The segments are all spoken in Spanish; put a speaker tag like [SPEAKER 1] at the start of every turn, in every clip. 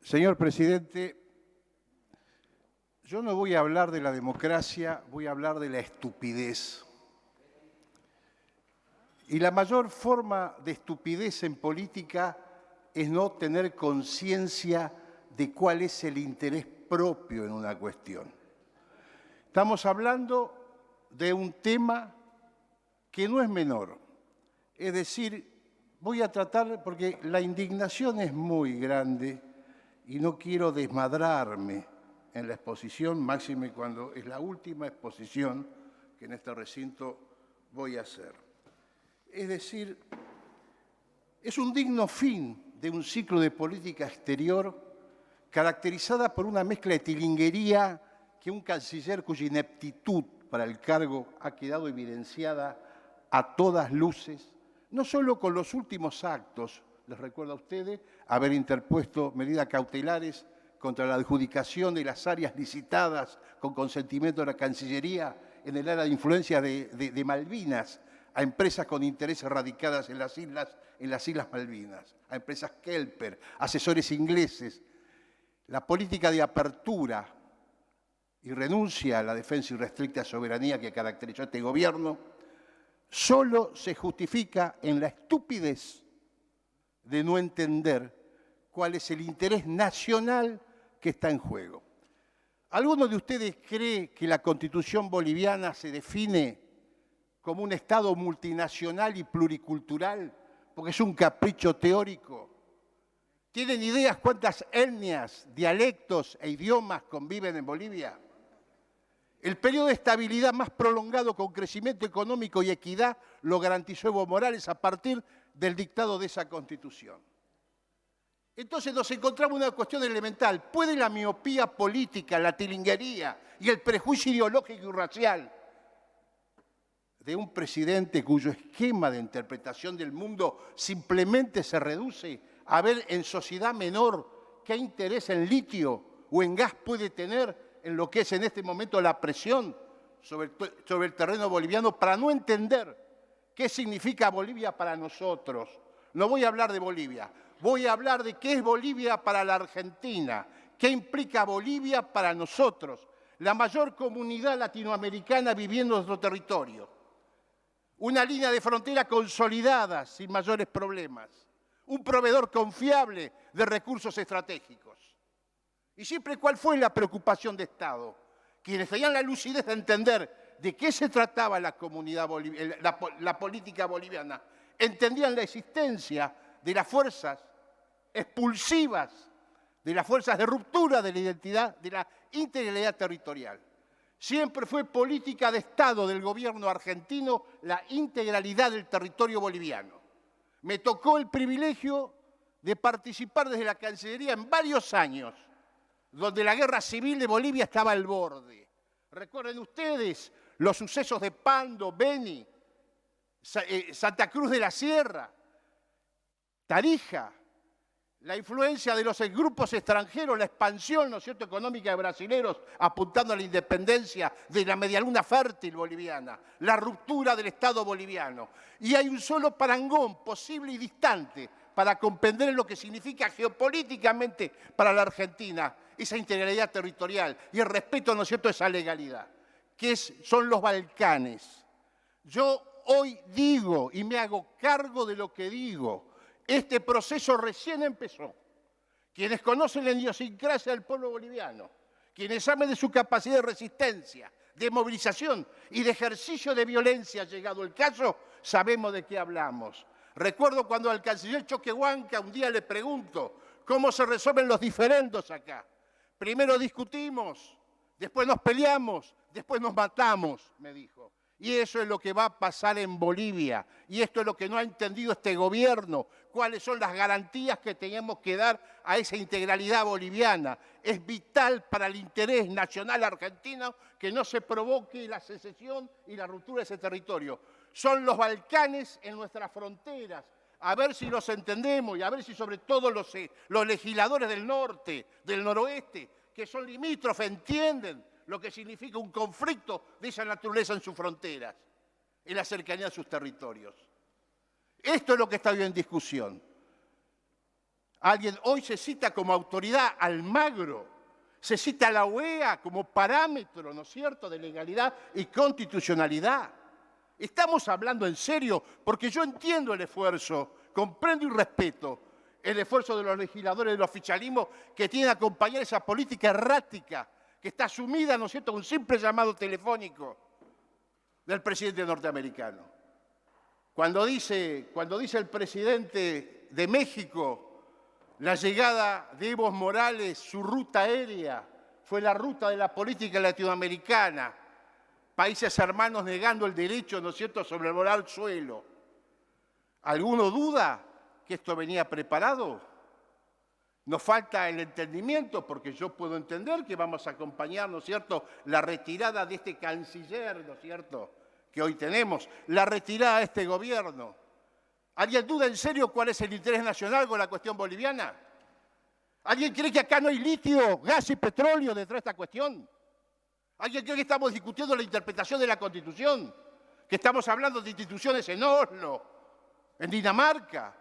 [SPEAKER 1] Señor presidente, yo no voy a hablar de la democracia, voy a hablar de la estupidez. Y la mayor forma de estupidez en política es no tener conciencia de cuál es el interés propio en una cuestión. Estamos hablando de un tema que no es menor. Es decir, voy a tratar, porque la indignación es muy grande y no quiero desmadrarme en la exposición, máxime cuando es la última exposición que en este recinto voy a hacer. Es decir, es un digno fin de un ciclo de política exterior caracterizada por una mezcla de tilinguería que un canciller cuya ineptitud para el cargo ha quedado evidenciada a todas luces, no solo con los últimos actos, les recuerdo a ustedes, haber interpuesto medidas cautelares contra la adjudicación de las áreas licitadas con consentimiento de la Cancillería en el área de influencia de Malvinas a empresas con intereses radicadas en las Islas Malvinas, a empresas Kelper, asesores ingleses. La política de apertura y renuncia a la defensa irrestricta de soberanía que caracterizó a este gobierno solo se justifica en la estupidez de no entender cuál es el interés nacional que está en juego. ¿Alguno de ustedes cree que la Constitución boliviana se define como un Estado multinacional y pluricultural porque es un capricho teórico? ¿Tienen ideas cuántas etnias, dialectos e idiomas conviven en Bolivia? El periodo de estabilidad más prolongado con crecimiento económico y equidad lo garantizó Evo Morales a partir del dictado de esa Constitución. Entonces nos encontramos una cuestión elemental. ¿Puede la miopía política, la tilinguería y el prejuicio ideológico y racial de un presidente cuyo esquema de interpretación del mundo simplemente se reduce a ver en sociedad menor qué interés en litio o en gas puede tener en lo que es en este momento la presión sobre el terreno boliviano, para no entender qué significa Bolivia para nosotros? No voy a hablar de Bolivia, voy a hablar de qué es Bolivia para la Argentina, qué implica Bolivia para nosotros, la mayor comunidad latinoamericana viviendo en nuestro territorio. Una línea de frontera consolidada sin mayores problemas, un proveedor confiable de recursos estratégicos. Y siempre, ¿cuál fue la preocupación de Estado? Quienes tenían la lucidez de entender de qué se trataba la política boliviana, entendían la existencia de las fuerzas expulsivas, de las fuerzas de ruptura de la identidad, de la integralidad territorial. Siempre fue política de Estado del gobierno argentino la integralidad del territorio boliviano. Me tocó el privilegio de participar desde la Cancillería en varios años, donde la guerra civil de Bolivia estaba al borde. Recuerden ustedes los sucesos de Pando, Beni, Santa Cruz de la Sierra, Tarija, la influencia de los grupos extranjeros, la expansión, ¿no es cierto?, económica de brasileros apuntando a la independencia de la medialuna fértil boliviana, la ruptura del Estado boliviano. Y hay un solo parangón posible y distante para comprender lo que significa geopolíticamente para la Argentina esa integralidad territorial y el respeto, ¿no es cierto?, a esa legalidad, que son los Balcanes. Yo hoy digo, y me hago cargo de lo que digo, este proceso recién empezó. Quienes conocen la idiosincrasia del pueblo boliviano, quienes saben de su capacidad de resistencia, de movilización y de ejercicio de violencia, llegado el caso, sabemos de qué hablamos. Recuerdo cuando al canciller Choquehuanca un día le pregunto cómo se resuelven los diferendos acá. Primero discutimos, después nos peleamos, después nos matamos, me dijo. Y eso es lo que va a pasar en Bolivia. Y esto es lo que no ha entendido este gobierno. ¿Cuáles son las garantías que tenemos que dar a esa integralidad boliviana? Es vital para el interés nacional argentino que no se provoque la secesión y la ruptura de ese territorio. Son los Balcanes en nuestras fronteras. A ver si los entendemos y a ver si sobre todo los legisladores del norte, del noroeste, que son limítrofes, entienden lo que significa un conflicto de esa naturaleza en sus fronteras, en la cercanía de sus territorios. Esto es lo que está hoy en discusión. Alguien hoy se cita como autoridad Almagro, se cita a la OEA como parámetro, ¿no es cierto?, de legalidad y constitucionalidad. Estamos hablando en serio, porque yo entiendo el esfuerzo, comprendo y respeto el esfuerzo de los legisladores del oficialismo que tienen que acompañar esa política errática que está sumida, ¿no es cierto?, en un simple llamado telefónico del presidente norteamericano. Cuando dice el presidente de México, la llegada de Evo Morales, su ruta aérea, fue la ruta de la política latinoamericana, países hermanos negando el derecho, ¿no es cierto?, a sobrevolar el suelo. ¿Alguno duda que esto venía preparado? Nos falta el entendimiento, porque yo puedo entender que vamos a acompañar, ¿no es cierto?, la retirada de este canciller, ¿no es cierto?, que hoy tenemos, la retirada de este gobierno. ¿Alguien duda en serio cuál es el interés nacional con la cuestión boliviana? ¿Alguien cree que acá no hay litio, gas y petróleo detrás de esta cuestión? ¿Alguien cree que estamos discutiendo la interpretación de la Constitución? ¿Que estamos hablando de instituciones en Oslo, en Dinamarca?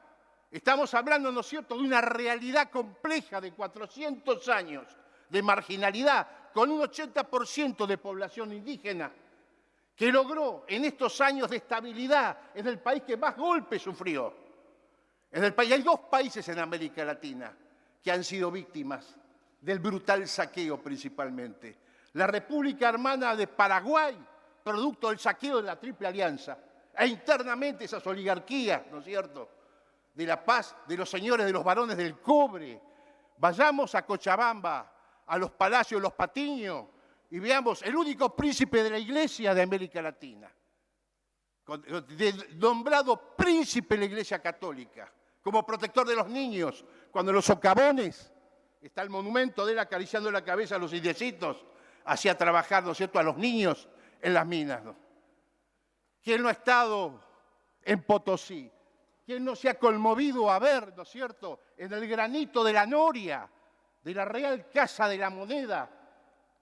[SPEAKER 1] Estamos hablando, ¿no es cierto?, de una realidad compleja de 400 años de marginalidad, con un 80% de población indígena, que logró en estos años de estabilidad en el país que más golpes sufrió. Hay dos países en América Latina que han sido víctimas del brutal saqueo principalmente. La República Hermana de Paraguay, producto del saqueo de la Triple Alianza, e internamente esas oligarquías, ¿no es cierto?, de La Paz, de los señores, de los varones del cobre. Vayamos a Cochabamba, a los palacios de los Patiños, y veamos el único príncipe de la Iglesia de América Latina, nombrado príncipe de la Iglesia Católica, como protector de los niños, cuando en los socavones está el monumento de él acariciando la cabeza a los indiecitos, hacía trabajar, ¿no es cierto?, a los niños en las minas, ¿no? ¿Quién no ha estado en Potosí? ¿Quién no se ha conmovido a ver, ¿no es cierto?, en el granito de la noria, de la Real Casa de la Moneda,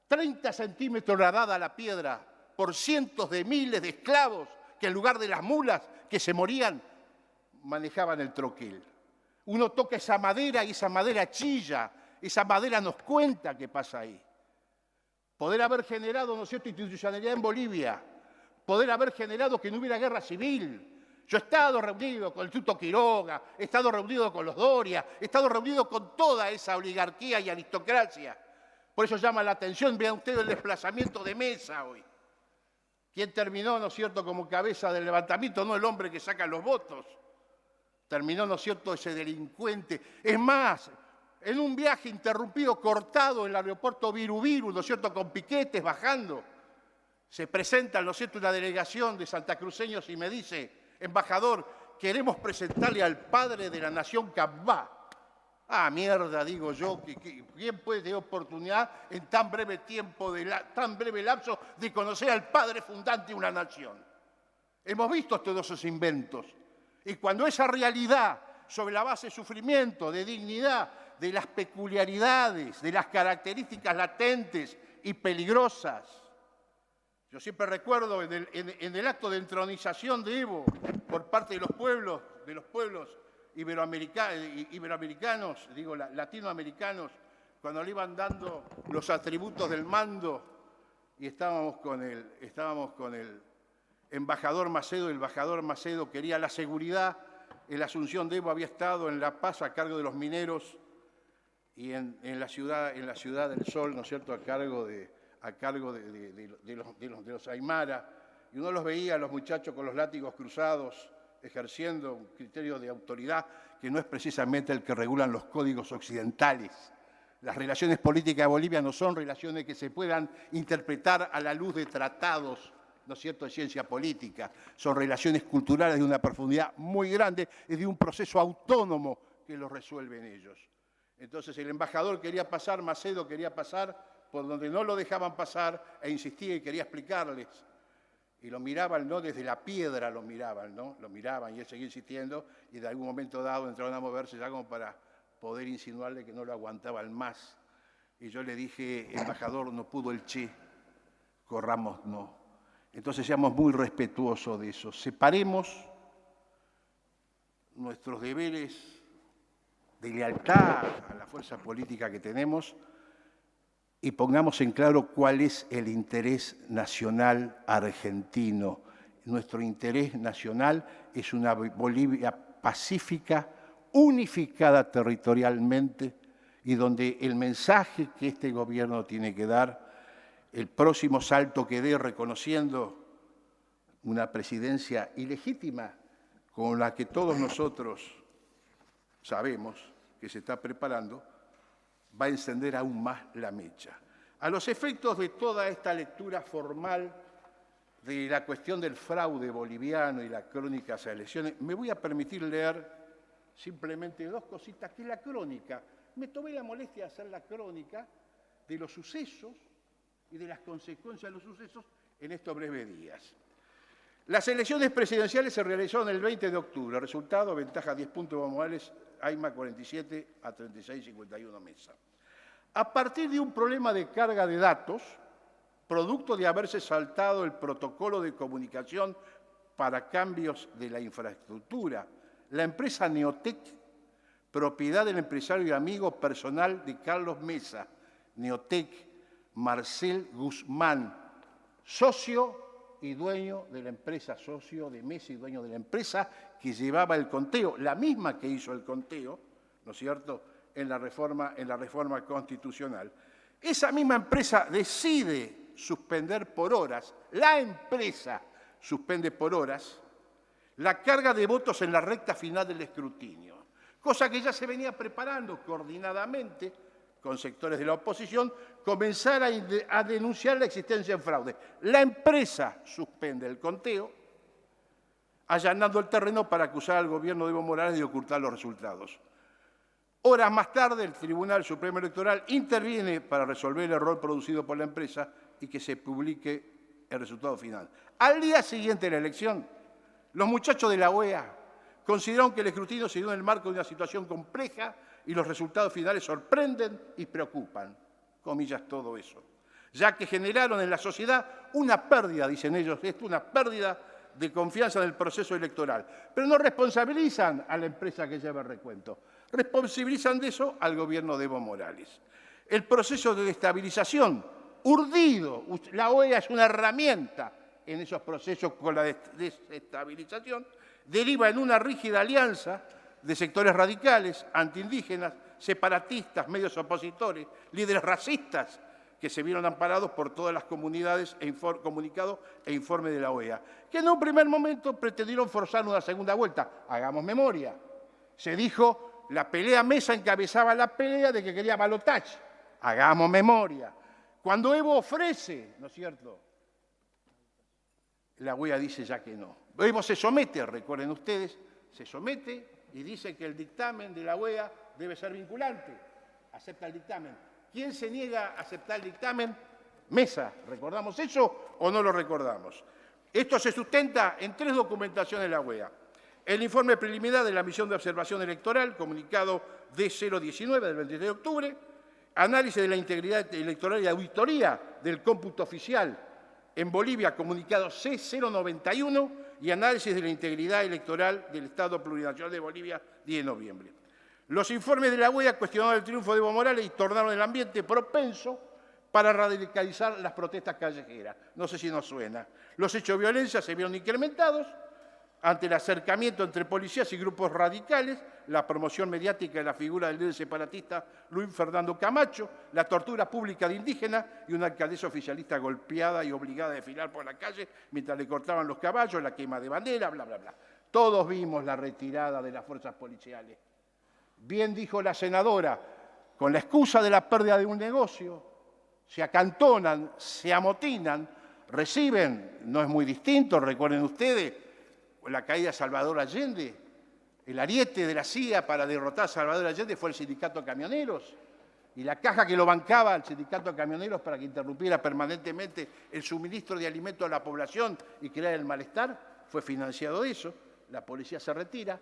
[SPEAKER 1] 30 centímetros dada la piedra por cientos de miles de esclavos que en lugar de las mulas que se morían, manejaban el troquel? Uno toca esa madera y esa madera chilla, esa madera nos cuenta qué pasa ahí. Poder haber generado, ¿no es cierto?, institucionalidad en Bolivia, poder haber generado que no hubiera guerra civil. Yo he estado reunido con el Tuto Quiroga, he estado reunido con los Doria, he estado reunido con toda esa oligarquía y aristocracia. Por eso llama la atención, vean ustedes el desplazamiento de Mesa hoy. ¿Quién terminó, ¿no es cierto?, como cabeza del levantamiento? No el hombre que saca los votos. Terminó, ¿no es cierto?, ese delincuente. Es más, en un viaje interrumpido, cortado en el aeropuerto Viru, ¿no es cierto?, con piquetes bajando, se presenta, ¿no es cierto?, una delegación de santacruceños y me dice: embajador, queremos presentarle al padre de la nación Cambá. Ah, mierda, digo yo, ¿quién puede tener oportunidad en tan breve tiempo, tan breve lapso, de conocer al padre fundante de una nación? Hemos visto todos esos inventos. Y cuando esa realidad, sobre la base de sufrimiento, de dignidad, de las peculiaridades, de las características latentes y peligrosas. Yo siempre recuerdo en el acto de entronización de Evo por parte de los pueblos iberoamericanos, latinoamericanos, cuando le iban dando los atributos del mando y estábamos con el embajador Macedo. El embajador Macedo quería la seguridad. En la asunción de Evo había estado en La Paz a cargo de los mineros y en la ciudad del Sol, ¿no es cierto?, a cargo de los Aymara. Y uno los veía, los muchachos con los látigos cruzados, ejerciendo un criterio de autoridad que no es precisamente el que regulan los códigos occidentales. Las relaciones políticas de Bolivia no son relaciones que se puedan interpretar a la luz de tratados, ¿no es cierto?, de ciencia política. Son relaciones culturales de una profundidad muy grande y de un proceso autónomo que los resuelven ellos. Entonces el embajador quería pasar, Macedo quería pasar por donde no lo dejaban pasar e insistía y quería explicarles. Y lo miraban, ¿no?, desde la piedra lo miraban, ¿no? Lo miraban y él seguía insistiendo y de algún momento dado entraron a moverse ya como para poder insinuarle que no lo aguantaban más. Y yo le dije: embajador, no pudo el Che, corramos, no. Entonces seamos muy respetuosos de eso. Separemos nuestros deberes de lealtad a la fuerza política que tenemos y pongamos en claro cuál es el interés nacional argentino. Nuestro interés nacional es una Bolivia pacífica, unificada territorialmente y donde el mensaje que este gobierno tiene que dar, el próximo salto que dé reconociendo una presidencia ilegítima con la que todos nosotros sabemos que se está preparando, va a encender aún más la mecha. A los efectos de toda esta lectura formal de la cuestión del fraude boliviano y la crónica de las elecciones, me voy a permitir leer simplemente dos cositas, que es la crónica. Me tomé la molestia de hacer la crónica de los sucesos y de las consecuencias de los sucesos en estos breves días. Las elecciones presidenciales se realizaron el 20 de octubre. Resultado, ventaja 10 puntos Evo Morales, AIMA 47 a 36,51 Mesa. A partir de un problema de carga de datos, producto de haberse saltado el protocolo de comunicación para cambios de la infraestructura, la empresa Neotec, propiedad del empresario y amigo personal de Carlos Mesa, Neotec, Marcel Guzmán, socio y dueño de la empresa, socio de Mesa y dueño de la empresa que llevaba el conteo, la misma que hizo el conteo, ¿no es cierto?, en la reforma constitucional. Esa misma empresa decide suspender por horas, la empresa suspende por horas la carga de votos en la recta final del escrutinio, cosa que ya se venía preparando coordinadamente con sectores de la oposición, comenzar a denunciar la existencia de fraude. La empresa suspende el conteo, allanando el terreno para acusar al gobierno de Evo Morales de ocultar los resultados. Horas más tarde, el Tribunal Supremo Electoral interviene para resolver el error producido por la empresa y que se publique el resultado final. Al día siguiente de la elección, los muchachos de la OEA consideraron que el escrutinio se dio en el marco de una situación compleja y los resultados finales sorprenden y preocupan, comillas todo eso, ya que generaron en la sociedad una pérdida, dicen ellos, una pérdida de confianza en el proceso electoral. Pero no responsabilizan a la empresa que lleva el recuento, responsabilizan de eso al gobierno de Evo Morales. El proceso de desestabilización, urdido, la OEA es una herramienta en esos procesos con la desestabilización, deriva en una rígida alianza de sectores radicales, antiindígenas, separatistas, medios opositores, líderes racistas que se vieron amparados por todas las comunidades, comunicados e informes de la OEA, que en un primer momento pretendieron forzar una segunda vuelta. Hagamos memoria. Se dijo, la pelea Mesa encabezaba la pelea de que quería balotaje. Hagamos memoria. Cuando Evo ofrece, ¿no es cierto?, la OEA dice ya que no. Evo se somete, recuerden ustedes, se somete y dice que el dictamen de la OEA debe ser vinculante. Acepta el dictamen. ¿Quién se niega a aceptar el dictamen? Mesa. ¿Recordamos eso o no lo recordamos? Esto se sustenta en 3 documentaciones de la OEA. El informe preliminar de la misión de observación electoral, comunicado D019 del 23 de octubre, análisis de la integridad electoral y auditoría del cómputo oficial en Bolivia, comunicado C091, y análisis de la integridad electoral del Estado Plurinacional de Bolivia, 10 de noviembre. Los informes de la OEA cuestionaron el triunfo de Evo Morales y tornaron el ambiente propenso para radicalizar las protestas callejeras. No sé si nos suena. Los hechos de violencia se vieron incrementados ante el acercamiento entre policías y grupos radicales, la promoción mediática de la figura del líder separatista Luis Fernando Camacho, la tortura pública de indígenas y una alcaldesa oficialista golpeada y obligada a desfilar por la calle mientras le cortaban los caballos, la quema de bandera, bla, bla, bla. Todos vimos la retirada de las fuerzas policiales. Bien dijo la senadora, con la excusa de la pérdida de un negocio, se acantonan, se amotinan, reciben, no es muy distinto, recuerden ustedes, la caída de Salvador Allende, el ariete de la CIA para derrotar a Salvador Allende fue el sindicato de camioneros, y la caja que lo bancaba al sindicato de camioneros para que interrumpiera permanentemente el suministro de alimentos a la población y crear el malestar, fue financiado de eso. La policía se retira,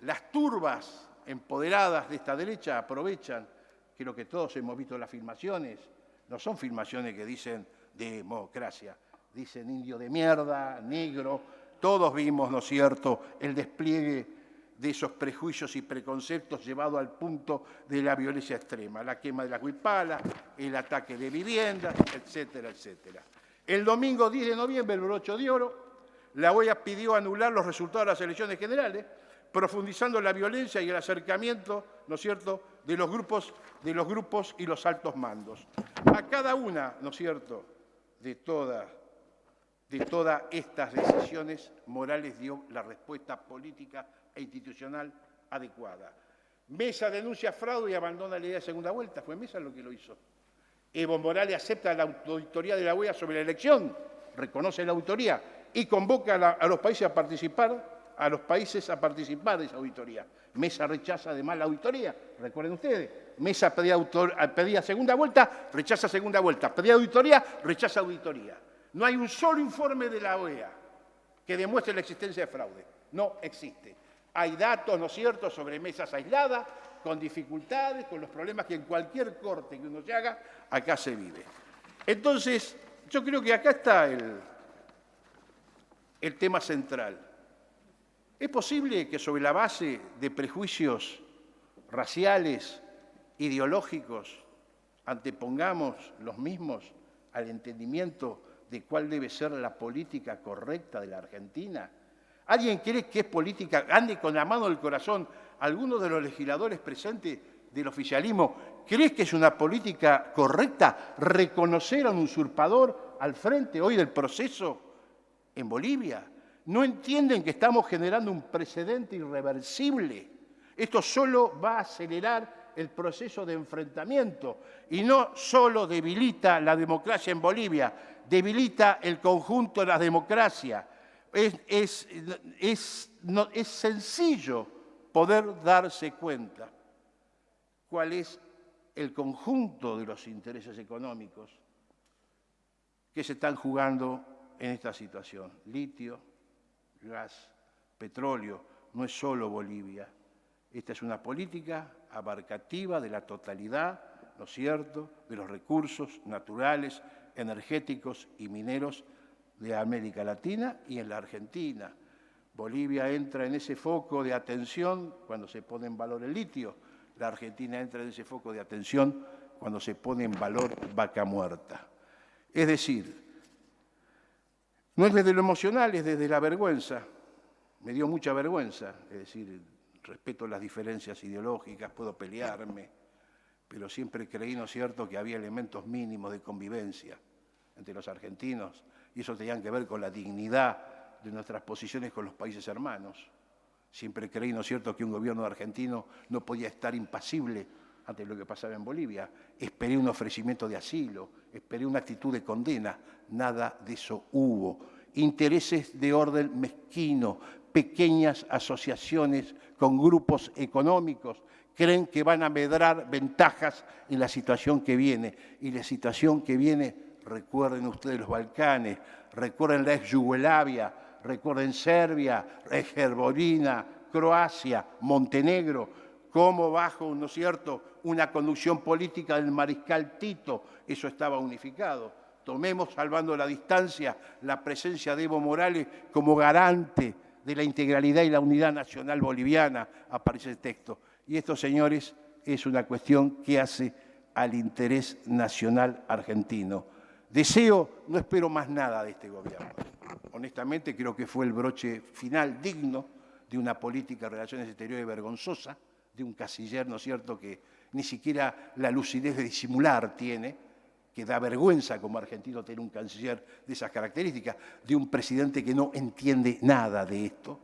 [SPEAKER 1] las turbas empoderadas de esta derecha aprovechan, creo que todos hemos visto las filmaciones, no son filmaciones que dicen democracia, dicen indio de mierda, negro. Todos vimos, ¿no es cierto?, el despliegue de esos prejuicios y preconceptos llevados al punto de la violencia extrema, la quema de las huipalas, el ataque de viviendas, etcétera, etcétera. El domingo 10 de noviembre, el broche de oro, la OEA pidió anular los resultados de las elecciones generales, profundizando la violencia y el acercamiento, ¿no es cierto?, de los grupos y los altos mandos. A cada una, ¿no es cierto?, de todas estas decisiones, Morales dio la respuesta política e institucional adecuada. Mesa denuncia fraude y abandona la idea de segunda vuelta. Fue Mesa lo que lo hizo. Evo Morales acepta la auditoría de la OEA sobre la elección, reconoce la auditoría y convoca a los países a participar de esa auditoría. Mesa rechaza además la auditoría, recuerden ustedes. Mesa pedía segunda vuelta, rechaza segunda vuelta. Pedía auditoría, rechaza auditoría. No hay un solo informe de la OEA que demuestre la existencia de fraude. No existe. Hay datos, ¿no es cierto?, sobre mesas aisladas, con dificultades, con los problemas que en cualquier corte que uno se haga, acá se vive. Entonces, yo creo que acá está el tema central. ¿Es posible que sobre la base de prejuicios raciales, ideológicos, antepongamos los mismos al entendimiento de cuál debe ser la política correcta de la Argentina? ¿Alguien cree que es política? Ande con la mano del corazón. ¿Alguno de los legisladores presentes del oficialismo cree que es una política correcta reconocer a un usurpador al frente hoy del proceso en Bolivia? ¿No entienden que estamos generando un precedente irreversible? Esto solo va a acelerar el proceso de enfrentamiento y no solo debilita la democracia en Bolivia, debilita el conjunto de la democracia. Es sencillo poder darse cuenta cuál es el conjunto de los intereses económicos que se están jugando en esta situación. Litio, gas, petróleo, no es solo Bolivia. Esta es una política abarcativa de la totalidad, ¿no es cierto?, de los recursos naturales, energéticos y mineros de América Latina y en la Argentina. Bolivia entra en ese foco de atención cuando se pone en valor el litio. La Argentina entra en ese foco de atención cuando se pone en valor Vaca Muerta. Es decir, no es desde lo emocional, es desde la vergüenza. Me dio mucha vergüenza, es decir, respeto las diferencias ideológicas, puedo pelearme, pero siempre creí, ¿no es cierto?, que había elementos mínimos de convivencia entre los argentinos y eso tenía que ver con la dignidad de nuestras posiciones con los países hermanos. Siempre creí, ¿no es cierto?, que un gobierno argentino no podía estar impasible ante lo que pasaba en Bolivia. Esperé un ofrecimiento de asilo, esperé una actitud de condena. Nada de eso hubo. Intereses de orden mezquino, pequeñas asociaciones con grupos económicos creen que van a medrar ventajas en la situación que viene. Y la situación que viene, recuerden ustedes los Balcanes, recuerden la ex Yugoslavia, recuerden Serbia, Herzegovina, Croacia, Montenegro, cómo bajo, ¿no es cierto?, una conducción política del mariscal Tito, eso estaba unificado. Tomemos, salvando la distancia, la presencia de Evo Morales como garante de la integralidad y la unidad nacional boliviana, aparece el texto. Y esto, señores, es una cuestión que hace al interés nacional argentino. No espero más nada de este gobierno. Honestamente, creo que fue el broche final digno de una política de relaciones exteriores vergonzosa, de un canciller, ¿no es cierto?, que ni siquiera la lucidez de disimular tiene, que da vergüenza como argentino tener un canciller de esas características, de un presidente que no entiende nada de esto.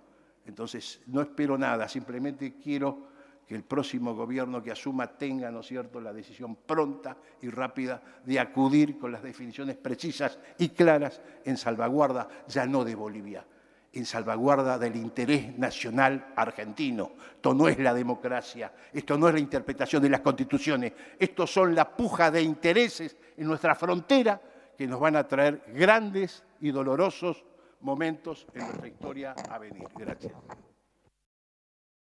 [SPEAKER 1] Entonces, no espero nada, simplemente quiero que el próximo gobierno que asuma tenga, ¿no es cierto?, la decisión pronta y rápida de acudir con las definiciones precisas y claras en salvaguarda, ya no de Bolivia, en salvaguarda del interés nacional argentino. Esto no es la democracia, esto no es la interpretación de las constituciones, esto son la puja de intereses en nuestra frontera que nos van a traer grandes y dolorosos momentos en nuestra historia a venir. Gracias.